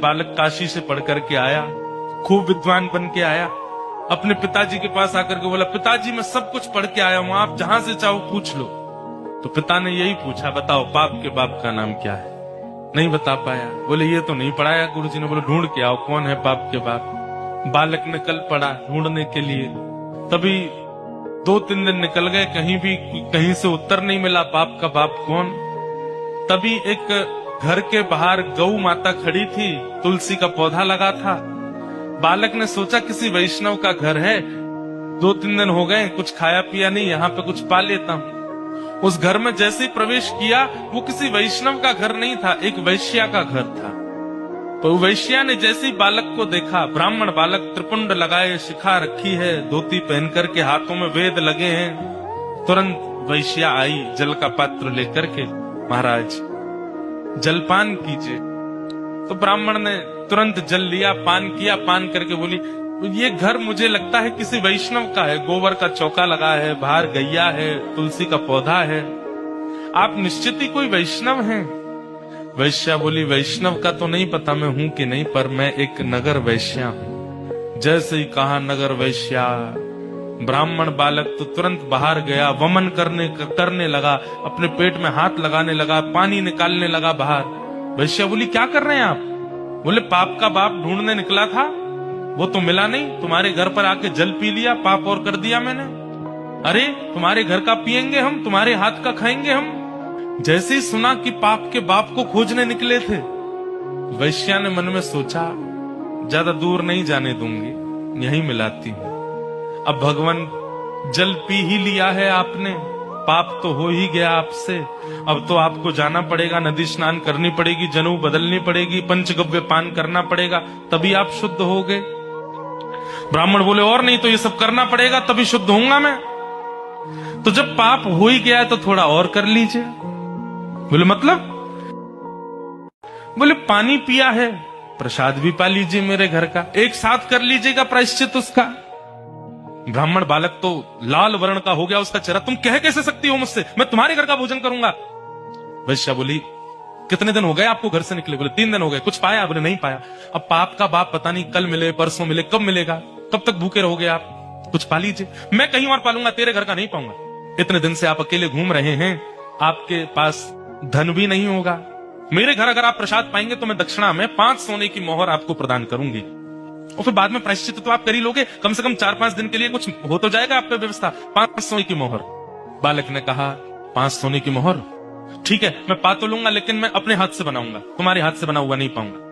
बालक काशी से पढ़ करके आया, खूब विद्वान बन के आया, अपने पिताजी के पास आकर के बोला, पिताजी मैं सब कुछ पढ़ के आया हूं, आप जहां से चाहो पूछ लो। तो पिता ने यही पूछा, बताओ पाप के बाप का नाम क्या है? नहीं बता पाया। बोले ये तो नहीं पढ़ाया गुरुजी ने। बोले ढूंढ के आओ कौन है पाप के बाप। बालक ने कल पढ़ा ढूंढने के लिए, तभी 2-3 दिन निकल गए, कहीं से उत्तर नहीं मिला पाप का बाप कौन। तभी एक घर के बाहर गौ माता खड़ी थी, तुलसी का पौधा लगा था। बालक ने सोचा किसी वैष्णव का घर है, 2-3 दिन हो गए कुछ खाया पिया नहीं, यहाँ पे कुछ पा लेता हूँ। उस घर में जैसे ही प्रवेश किया, वो किसी वैष्णव का घर नहीं था, एक वैश्या का घर था। तो वैश्या ने जैसे ही बालक को देखा, ब्राह्मण बालक, त्रिपुंड लगाए, शिखा रखी है, धोती पहन करके, हाथों में वेद लगे हैं, तुरंत वैश्या आई जल का पात्र लेकर के, महाराज जलपान कीजिए। तो ब्राह्मण ने तुरंत जल लिया, पान किया, पान करके बोली, ये घर मुझे लगता है किसी वैष्णव का है, गोबर का चौका लगा है, बाहर गैया है, तुलसी का पौधा है, आप निश्चित ही कोई वैष्णव हैं। वैश्या बोली, वैष्णव का तो नहीं पता मैं हूं कि नहीं, पर मैं एक नगर वैश्या हूं। जैसे ही कहा नगर वैश्या, ब्राह्मण बालक तो तुरंत बाहर गया, वमन करने लगा, अपने पेट में हाथ लगाने लगा, पानी निकालने लगा बाहर। वैश्या बोली, क्या कर रहे हैं आप? बोले पाप का बाप ढूंढने निकला था, वो तो मिला नहीं, तुम्हारे घर पर आके जल पी लिया, पाप और कर दिया मैंने। अरे तुम्हारे घर का पिएंगे हम, तुम्हारे हाथ का खाएंगे हम। जैसे ही सुना कि पाप के बाप को खोजने निकले थे, वैश्या ने मन में सोचा, ज्यादा दूर नहीं जाने दूंगी, यहीं मिलाती हूं। अब भगवान जल पी ही लिया है आपने, पाप तो हो ही गया आपसे, अब तो आपको जाना पड़ेगा, नदी स्नान करनी पड़ेगी, जनेऊ बदलनी पड़ेगी, पंचगव्य पान करना पड़ेगा, तभी आप शुद्ध हो गए। ब्राह्मण बोले, और नहीं तो ये सब करना पड़ेगा तभी शुद्ध होऊंगा मैं। तो जब पाप हो ही गया तो थोड़ा और कर लीजिए। बोले मतलब? बोले पानी पिया है, प्रसाद भी पा लीजिए मेरे घर का, एक साथ कर लीजिएगा प्रायश्चित उसका। ब्राह्मण बालक तो लाल वर्ण का हो गया उसका चेहरा, तुम कह कैसे सकती हो मुझसे, मैं तुम्हारे घर का भोजन करूंगा। वैश्या बोली, कितने दिन हो गए आपको घर से निकले? बोले 3 दिन हो गए। कुछ पाया? बोले नहीं पाया। अब पाप का बाप पता नहीं कल मिले, परसों मिले, कब मिलेगा, कब तक भूखे रहोगे आप, कुछ पा लीजिए। मैं कहीं और पालूंगा, तेरे घर का नहीं पाऊंगा। इतने दिन से आप अकेले घूम रहे हैं, आपके पास धन भी नहीं होगा, मेरे घर अगर आप प्रसाद पाएंगे तो मैं दक्षिणा में 5 सोने की मोहर आपको प्रदान करूंगी, और फिर बाद में प्रायश्चित तो आप कर ही लोगे, कम से कम 4-5 दिन के लिए कुछ हो तो जाएगा आप पे व्यवस्था। 5 सोने की मोहर। बालक ने कहा, 5 सोने की मोहर ठीक है, मैं पा तो लूंगा, लेकिन मैं अपने हाथ से बनाऊंगा, तुम्हारे हाथ से बना हुआ नहीं पाऊंगा।